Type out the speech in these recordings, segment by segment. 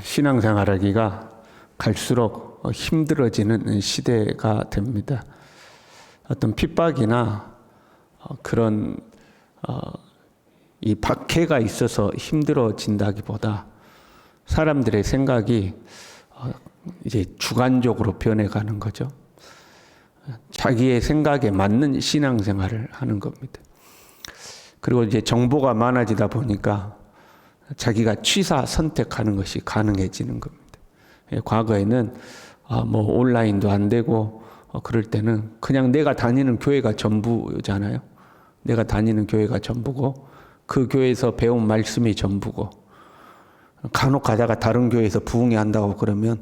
신앙생활하기가 갈수록 힘들어지는 시대가 됩니다. 어떤 핍박이나 그런 이 박해가 있어서 힘들어진다기보다 사람들의 생각이 이제 주관적으로 변해가는 거죠. 자기의 생각에 맞는 신앙생활을 하는 겁니다. 그리고 이제 정보가 많아지다 보니까 자기가 취사 선택하는 것이 가능해지는 겁니다. 과거에는 뭐 온라인도 안 되고 그럴 때는 그냥 내가 다니는 교회가 전부잖아요. 내가 다니는 교회가 전부고 그 교회에서 배운 말씀이 전부고 간혹 가다가 다른 교회에서 부흥회 한다고 그러면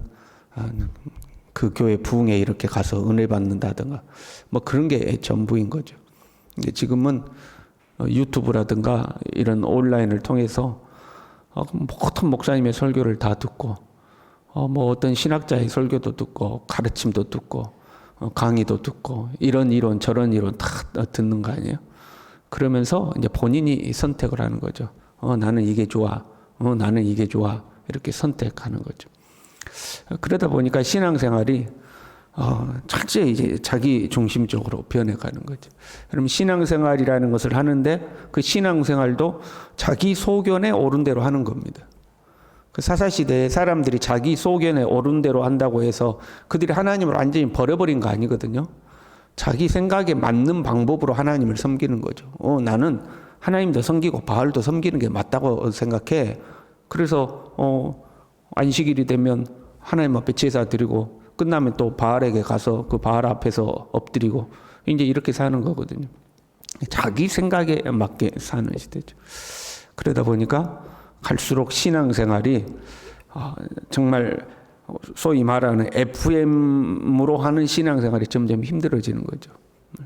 그 교회 부흥회 이렇게 가서 은혜 받는다든가 뭐 그런 게 전부인 거죠. 근데 지금은 유튜브라든가 이런 온라인을 통해서 모든 목사님의 설교를 다 듣고 뭐 어떤 신학자의 설교도 듣고 가르침도 듣고 강의도 듣고 이런 이론 저런 이론 다 듣는 거 아니에요? 그러면서 이제 본인이 선택을 하는 거죠. 나는 이게 좋아. 나는 이게 좋아. 이렇게 선택하는 거죠. 그러다 보니까 신앙생활이 철저히 이제 자기 중심적으로 변해가는 거죠. 그럼 신앙생활이라는 것을 하는데 그 신앙생활도 자기 소견에 옳은 대로 하는 겁니다. 그 사사시대에 사람들이 자기 소견에 옳은 대로 한다고 해서 그들이 하나님을 완전히 버려버린 거 아니거든요. 자기 생각에 맞는 방법으로 하나님을 섬기는 거죠. 나는 하나님도 섬기고 바알도 섬기는 게 맞다고 생각해. 그래서 안식일이 되면 하나님 앞에 제사 드리고 끝나면 또 바알에게 가서 그 바알 앞에서 엎드리고 이제 이렇게 사는 거거든요. 자기 생각에 맞게 사는 시대죠. 그러다 보니까 갈수록 신앙생활이 정말 소위 말하는 FM으로 하는 신앙생활이 점점 힘들어지는 거죠.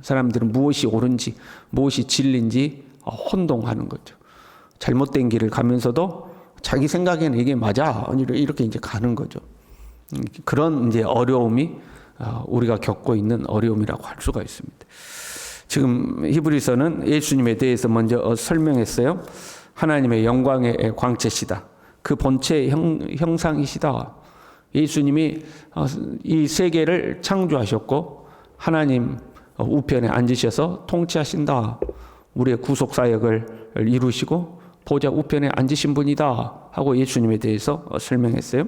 사람들은 무엇이 옳은지 무엇이 진리인지 혼동하는 거죠. 잘못된 길을 가면서도 자기 생각에는 이게 맞아 이렇게 이제 가는 거죠. 그런 이제 어려움이 우리가 겪고 있는 어려움이라고 할 수가 있습니다. 지금 히브리서는 예수님에 대해서 먼저 설명했어요. 하나님의 영광의 광채시다. 그 본체의 형상이시다. 예수님이 이 세계를 창조하셨고 하나님 우편에 앉으셔서 통치하신다. 우리의 구속사역을 이루시고 보좌 우편에 앉으신 분이다 하고 예수님에 대해서 설명했어요.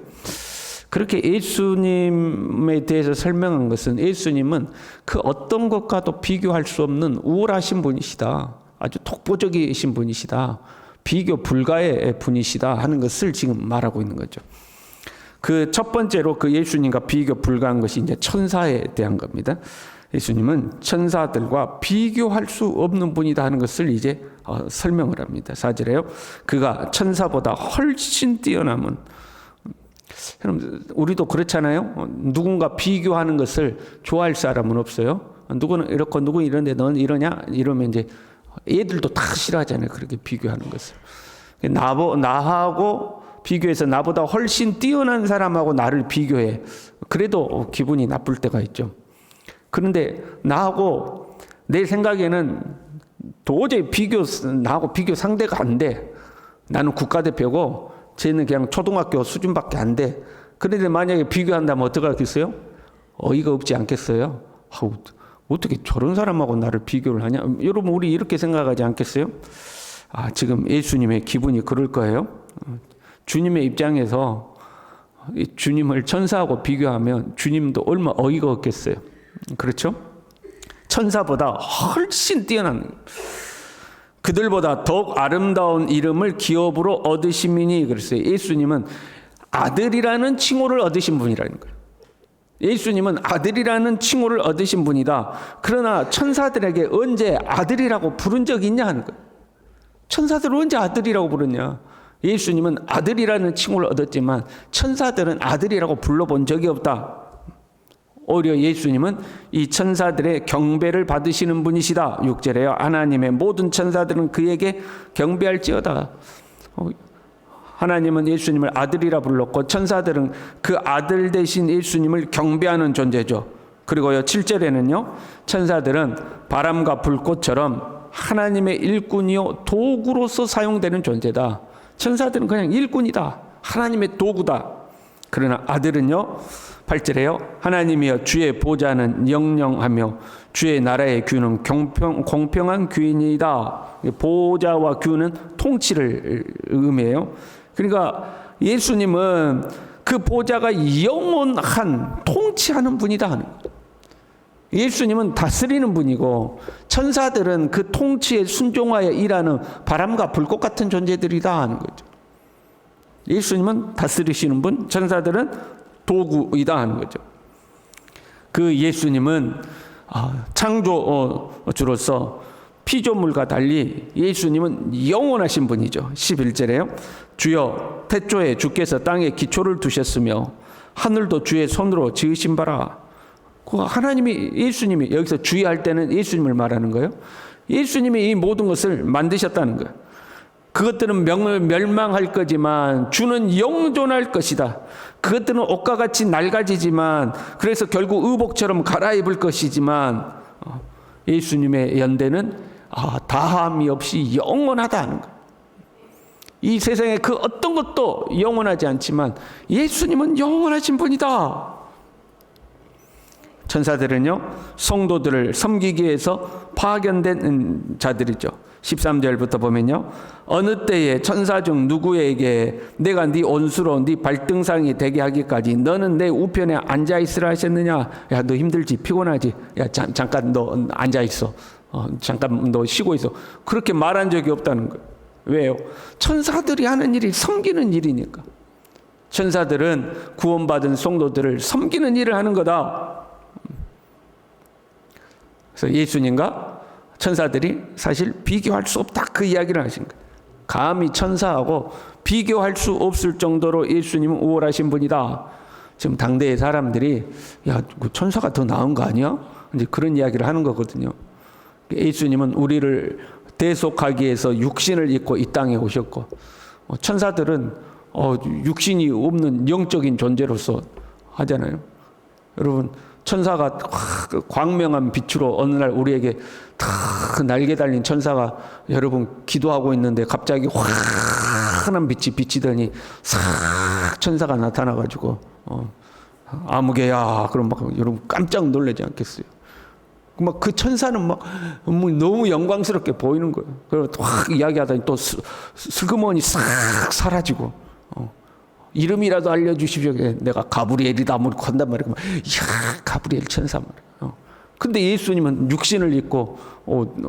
그렇게 예수님에 대해서 설명한 것은 예수님은 그 어떤 것과도 비교할 수 없는 우월하신 분이시다. 아주 독보적이신 분이시다. 비교 불가의 분이시다 하는 것을 지금 말하고 있는 거죠. 그 첫 번째로 그 예수님과 비교 불가한 것이 이제 천사에 대한 겁니다. 예수님은 천사들과 비교할 수 없는 분이다 하는 것을 이제 설명을 합니다. 4절에요. 그가 천사보다 훨씬 뛰어남은. 여러분, 우리도 그렇잖아요. 누군가 비교하는 것을 좋아할 사람은 없어요. 누구는 이렇고 누구는 이런데 넌 이러냐? 이러면 이제 애들도 다 싫어하잖아요. 그렇게 비교하는 것을. 나하고 비교해서 나보다 훨씬 뛰어난 사람하고 나를 비교해. 그래도 기분이 나쁠 때가 있죠. 그런데 나하고 내 생각에는 도저히 나하고 비교 상대가 안 돼. 나는 국가대표고 쟤는 그냥 초등학교 수준밖에 안 돼. 그런데 만약에 비교한다면 어떻게 하겠어요? 어이가 없지 않겠어요? 어떻게 저런 사람하고 나를 비교를 하냐? 여러분 우리 이렇게 생각하지 않겠어요? 지금 예수님의 기분이 그럴 거예요. 주님의 입장에서 주님을 천사하고 비교하면 주님도 얼마나 어이가 없겠어요. 그렇죠? 천사보다 훨씬 뛰어난 그들보다 더욱 아름다운 이름을 기업으로 얻으심이니 그랬어요. 예수님은 아들이라는 칭호를 얻으신 분이라는 거예요. 예수님은 아들이라는 칭호를 얻으신 분이다. 그러나 천사들에게 언제 아들이라고 부른 적이 있냐 하는 거예요. 천사들은 언제 아들이라고 부르냐. 예수님은 아들이라는 칭호를 얻었지만 천사들은 아들이라고 불러본 적이 없다. 오히려 예수님은 이 천사들의 경배를 받으시는 분이시다. 6절에요. 하나님의 모든 천사들은 그에게 경배할지어다. 하나님은 예수님을 아들이라 불렀고 천사들은 그 아들 대신 예수님을 경배하는 존재죠. 그리고요 7절에는요. 천사들은 바람과 불꽃처럼 하나님의 일꾼이요 도구로서 사용되는 존재다. 천사들은 그냥 일꾼이다. 하나님의 도구다. 그러나 아들은요, 8절에요. 하나님이여 주의 보좌는 영영하며 주의 나라의 규는 공평한 규이니이다. 보좌와 규는 통치를 의미해요. 그러니까 예수님은 그 보좌가 영원한 통치하는 분이다 하는 거예요. 예수님은 다스리는 분이고 천사들은 그 통치에 순종하여 일하는 바람과 불꽃 같은 존재들이다 하는 거죠. 예수님은 다스리시는 분, 천사들은 도구이다 하는 거죠. 그 예수님은 창조주로서 피조물과 달리 예수님은 영원하신 분이죠. 11절에요. 주여 태초에 주께서 땅에 기초를 두셨으며 하늘도 주의 손으로 지으신 바라. 그 하나님이 예수님이 여기서 주의할 때는 예수님을 말하는 거예요. 예수님이 이 모든 것을 만드셨다는 거예요. 그것들은 멸망할 거지만 주는 영존할 것이다. 그것들은 옷과 같이 낡아지지만 그래서 결국 의복처럼 갈아입을 것이지만 예수님의 연대는 다함이 없이 영원하다는 거예요. 이 세상에 그 어떤 것도 영원하지 않지만 예수님은 영원하신 분이다. 천사들은요, 성도들을 섬기기 위해서 파견된 자들이죠. 13절부터 보면요, 어느 때에 천사 중 누구에게 내가 네 온수로 네 발등상이 되게 하기까지 너는 내 우편에 앉아 있으라 하셨느냐? 야, 너 힘들지, 피곤하지? 야, 잠깐 너 앉아 있어. 잠깐 너 쉬고 있어. 그렇게 말한 적이 없다는 거예요. 왜요? 천사들이 하는 일이 섬기는 일이니까. 천사들은 구원받은 성도들을 섬기는 일을 하는 거다. 그래서 예수님과 천사들이 사실 비교할 수 없다, 그 이야기를 하신 거예요. 감히 천사하고 비교할 수 없을 정도로 예수님은 우월하신 분이다. 지금 당대의 사람들이 야, 천사가 더 나은 거 아니야? 이제 그런 이야기를 하는 거거든요. 예수님은 우리를 대속하기 위해서 육신을 입고 이 땅에 오셨고, 천사들은 육신이 없는 영적인 존재로서 하잖아요. 여러분, 천사가 광명한 빛으로 어느 날 우리에게 탁 날개 달린 천사가 여러분 기도하고 있는데 갑자기 환한 빛이 비치더니 싹 천사가 나타나가지고 아무개야 그럼 막 여러분 깜짝 놀라지 않겠어요? 막 그 천사는 막 너무 영광스럽게 보이는 거예요. 그리고 확 이야기하더니 또 슬그머니 싹 사라지고. 이름이라도 알려주십시오. 내가 가브리엘이다. 뭐 한단 말이에요. 이야, 가브리엘 천사 말이에요. 근데 예수님은 육신을 입고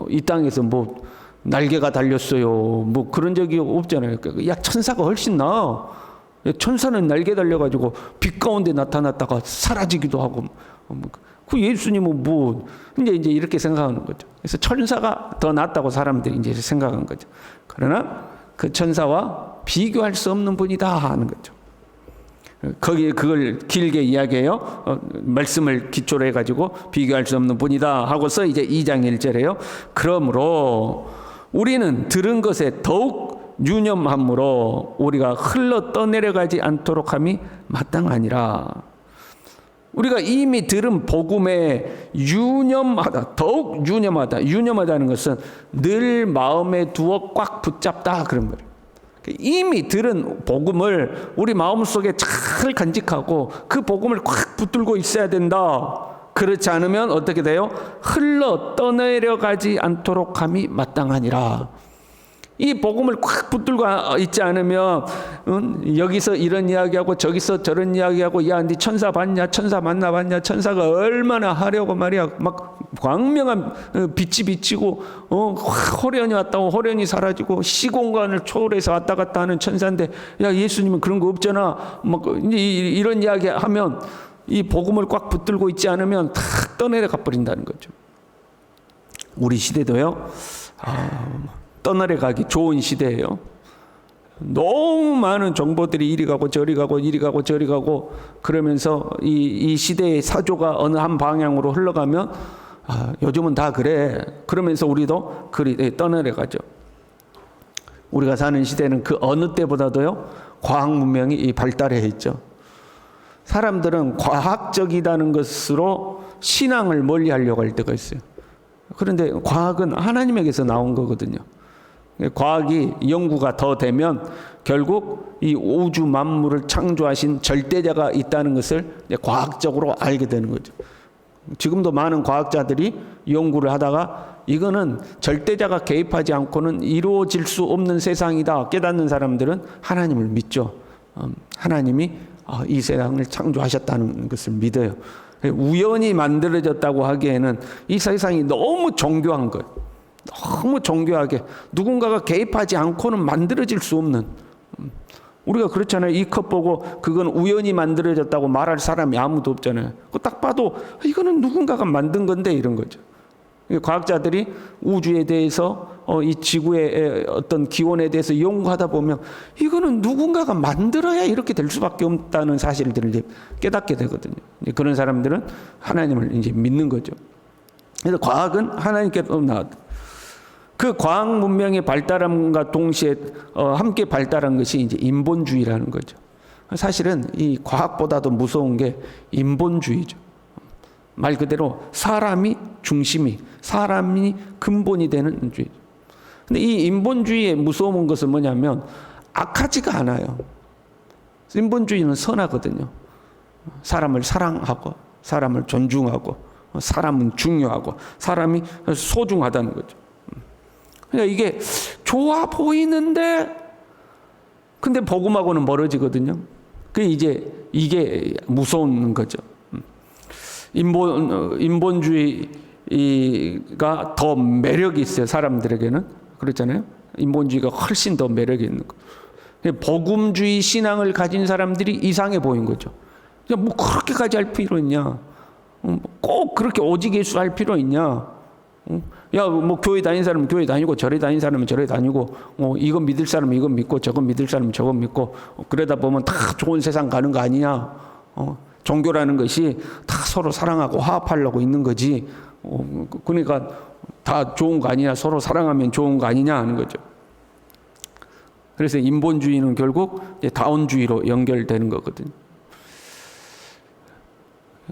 이 땅에서 뭐 날개가 달렸어요. 뭐 그런 적이 없잖아요. 야, 천사가 훨씬 나아. 천사는 날개 달려가지고 빛 가운데 나타났다가 사라지기도 하고. 그 예수님은 뭐 이제 이렇게 생각하는 거죠. 그래서 천사가 더 낫다고 사람들이 이제 생각한 거죠. 그러나 그 천사와 비교할 수 없는 분이다 하는 거죠. 거기에 그걸 길게 이야기해요. 말씀을 기초로 해가지고 비교할 수 없는 분이다 하고서 이제 2장 1절에요. 그러므로 우리는 들은 것에 더욱 유념함으로 우리가 흘러 떠내려가지 않도록 함이 마땅하니라. 우리가 이미 들은 복음에 유념하다, 더욱 유념하다. 유념하다는 것은 늘 마음에 두어 꽉 붙잡다 그런 거예요. 이미 들은 복음을 우리 마음속에 잘 간직하고 그 복음을 꽉 붙들고 있어야 된다. 그렇지 않으면 어떻게 돼요? 흘러 떠내려가지 않도록 함이 마땅하니라. 이 복음을 꽉 붙들고 있지 않으면 여기서 이런 이야기하고 저기서 저런 이야기하고 야, 네 천사 봤냐? 천사 만나봤냐? 천사가 얼마나 하려고 말이야. 막 광명한 빛이 비치고 호련이 왔다고 호련이 사라지고 시공간을 초월해서 왔다 갔다 하는 천사인데 야, 예수님은 그런 거 없잖아. 막 이런 이야기하면 이 복음을 꽉 붙들고 있지 않으면 탁 떠내려가 버린다는 거죠. 우리 시대도요. 떠나려가기 좋은 시대예요. 너무 많은 정보들이 이리 가고 저리 가고 이리 가고 저리 가고 그러면서 이 시대의 사조가 어느 한 방향으로 흘러가면 요즘은 다 그래. 그러면서 우리도 떠나려가죠. 우리가 사는 시대는 그 어느 때보다도요 과학 문명이 발달해 있죠. 사람들은 과학적이다는 것으로 신앙을 멀리하려고 할 때가 있어요. 그런데 과학은 하나님에게서 나온 거거든요. 과학이 연구가 더 되면 결국 이 우주 만물을 창조하신 절대자가 있다는 것을 과학적으로 알게 되는 거죠. 지금도 많은 과학자들이 연구를 하다가 이거는 절대자가 개입하지 않고는 이루어질 수 없는 세상이다 깨닫는 사람들은 하나님을 믿죠. 하나님이 이 세상을 창조하셨다는 것을 믿어요. 우연히 만들어졌다고 하기에는 이 세상이 너무 정교한 거예요. 너무 정교하게 누군가가 개입하지 않고는 만들어질 수 없는, 우리가 그렇잖아요. 이 컵 보고 그건 우연히 만들어졌다고 말할 사람이 아무도 없잖아요. 딱 봐도 이거는 누군가가 만든 건데 이런 거죠. 과학자들이 우주에 대해서 이 지구의 어떤 기원에 대해서 연구하다 보면 이거는 누군가가 만들어야 이렇게 될 수밖에 없다는 사실들을 이제 깨닫게 되거든요. 그런 사람들은 하나님을 이제 믿는 거죠. 그래서 과학은 하나님께서 나왔다. 그 과학 문명의 발달함과 동시에 함께 발달한 것이 이제 인본주의라는 거죠. 사실은 이 과학보다도 무서운 게 인본주의죠. 말 그대로 사람이 중심이, 사람이 근본이 되는 주의. 근데 이 인본주의의 무서운 것은 뭐냐면 악하지가 않아요. 인본주의는 선하거든요. 사람을 사랑하고, 사람을 존중하고, 사람은 중요하고, 사람이 소중하다는 거죠. 그러니까 이게 좋아 보이는데, 근데 복음하고는 멀어지거든요. 그게 이제 이게 무서운 거죠. 인본주의가 더 매력이 있어요. 사람들에게는 그렇잖아요. 인본주의가 훨씬 더 매력이 있는 거. 복음주의 신앙을 가진 사람들이 이상해 보인 거죠. 뭐 그렇게까지 할 필요 있냐? 꼭 그렇게 오직 예수 할 필요 있냐? 야, 뭐 교회 다니는 사람은 교회 다니고 절에 다니는 사람은 절에 다니고, 이건 믿을 사람은 이건 믿고 저건 믿을 사람은 저건 믿고, 그러다 보면 다 좋은 세상 가는 거 아니냐? 종교라는 것이 다 서로 사랑하고 화합하려고 있는 거지. 그러니까 다 좋은 거 아니냐? 서로 사랑하면 좋은 거 아니냐 하는 거죠. 그래서 인본주의는 결국 다원주의로 연결되는 거거든요.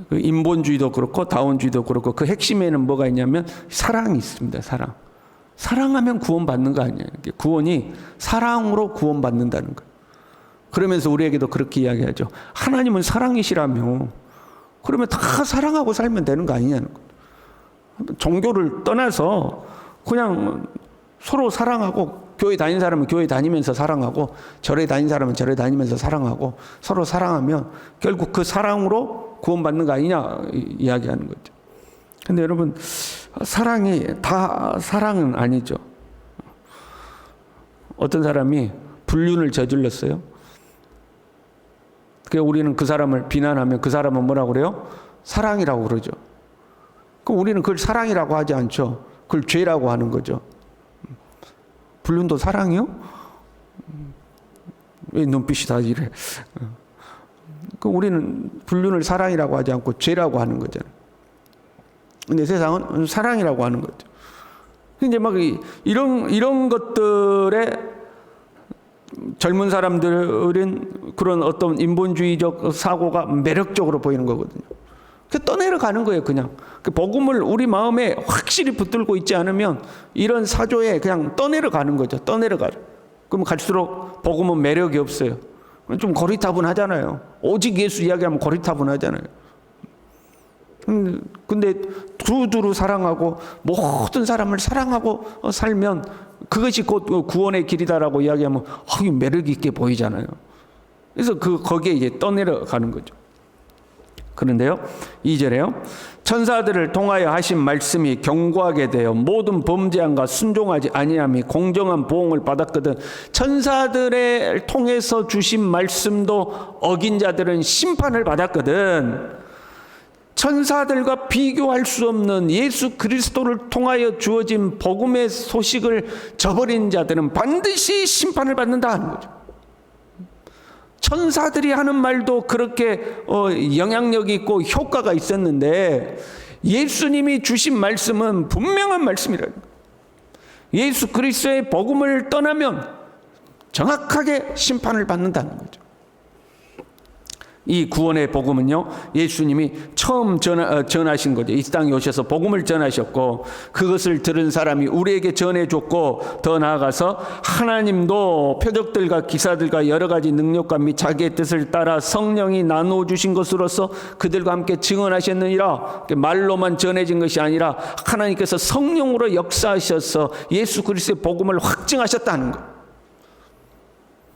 그 인본주의도 그렇고 다원주의도 그렇고 그 핵심에는 뭐가 있냐면 사랑이 있습니다. 사랑. 사랑하면 구원받는 거 아니에요. 구원이 사랑으로 구원받는다는 거예요. 그러면서 우리에게도 그렇게 이야기하죠. 하나님은 사랑이시라며. 그러면 다 사랑하고 살면 되는 거 아니냐는 거예요. 종교를 떠나서 그냥 서로 사랑하고, 교회 다니는 사람은 교회 다니면서 사랑하고, 절에 다니는 사람은 절에 다니면서 사랑하고, 서로 사랑하면 결국 그 사랑으로 구원받는 거 아니냐 이야기하는 거죠. 근데 여러분, 사랑이 다 사랑은 아니죠. 어떤 사람이 불륜을 저질렀어요. 그래서 우리는 그 사람을 비난하면 그 사람은 뭐라고 그래요? 사랑이라고 그러죠. 그럼 우리는 그걸 사랑이라고 하지 않죠. 그걸 죄라고 하는 거죠. 불륜도 사랑이요? 왜 눈빛이 다 이래? 우리는 불륜을 사랑이라고 하지 않고 죄라고 하는 거잖아요. 근데 세상은 사랑이라고 하는 거죠. 이제 막 이런 것들에 젊은 사람들은 그런 어떤 인본주의적 사고가 매력적으로 보이는 거거든요. 떠내려가는 거예요, 그냥. 그 복음을 우리 마음에 확실히 붙들고 있지 않으면 이런 사조에 그냥 떠내려가는 거죠. 떠내려가요. 그럼 갈수록 복음은 매력이 없어요. 좀 고리타분하잖아요. 오직 예수 이야기하면 고리타분하잖아요. 근데 두루두루 사랑하고 모든 사람을 사랑하고 살면 그것이 곧 구원의 길이다라고 이야기하면 매력 있게 보이잖아요. 그래서 거기에 이제 떠내려가는 거죠. 그런데요, 2절에요. 천사들을 통하여 하신 말씀이 견고하게 되어 모든 범죄함과 순종하지 아니함이 공정한 보응을 받았거든. 천사들을 통해서 주신 말씀도 어긴 자들은 심판을 받았거든. 천사들과 비교할 수 없는 예수 그리스도를 통하여 주어진 복음의 소식을 저버린 자들은 반드시 심판을 받는다 하는 거죠. 천사들이 하는 말도 그렇게 영향력이 있고 효과가 있었는데 예수님이 주신 말씀은 분명한 말씀이라는 거예요. 예수 그리스도의 복음을 떠나면 정확하게 심판을 받는다는 거죠. 이 구원의 복음은요, 예수님이 처음 전하신 거죠. 이 땅에 오셔서 복음을 전하셨고, 그것을 들은 사람이 우리에게 전해줬고, 더 나아가서 하나님도 표적들과 기사들과 여러 가지 능력과 및 자기의 뜻을 따라 성령이 나누어 주신 것으로서 그들과 함께 증언하셨느니라. 말로만 전해진 것이 아니라 하나님께서 성령으로 역사하셔서 예수 그리스도의 복음을 확증하셨다는 것.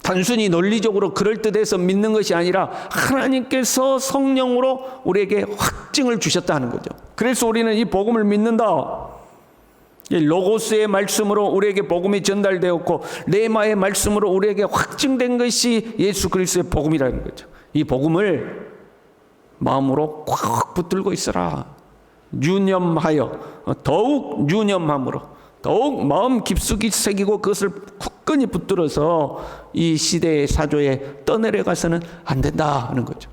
단순히 논리적으로 그럴듯해서 믿는 것이 아니라 하나님께서 성령으로 우리에게 확증을 주셨다는 거죠. 그래서 우리는 이 복음을 믿는다. 로고스의 말씀으로 우리에게 복음이 전달되었고, 레마의 말씀으로 우리에게 확증된 것이 예수 그리스도의 복음이라는 거죠. 이 복음을 마음으로 꽉 붙들고 있어라. 유념하여, 더욱 유념함으로, 더욱 마음 깊숙이 새기고 그것을 굳건히 붙들어서 이 시대의 사조에 떠내려가서는 안 된다 하는 거죠.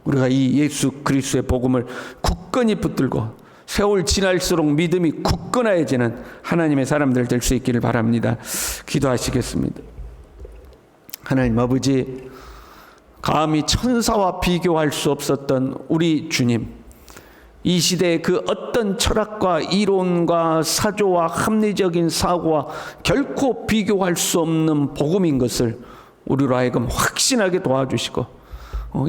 우리가 이 예수 그리스도의 복음을 굳건히 붙들고 세월 지날수록 믿음이 굳건해지는 하나님의 사람들 될 수 있기를 바랍니다. 기도하시겠습니다. 하나님 아버지, 감히 천사와 비교할 수 없었던 우리 주님, 이 시대의 그 어떤 철학과 이론과 사조와 합리적인 사고와 결코 비교할 수 없는 복음인 것을 우리로 하여금 확신하게 도와주시고,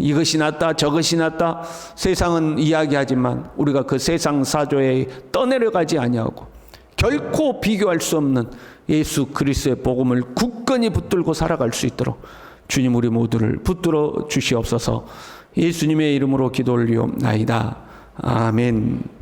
이것이 낫다 저것이 낫다 세상은 이야기하지만 우리가 그 세상 사조에 떠내려가지 아니하고 결코 비교할 수 없는 예수 그리스도의 복음을 굳건히 붙들고 살아갈 수 있도록 주님 우리 모두를 붙들어 주시옵소서. 예수님의 이름으로 기도 올리옵나이다. 아멘.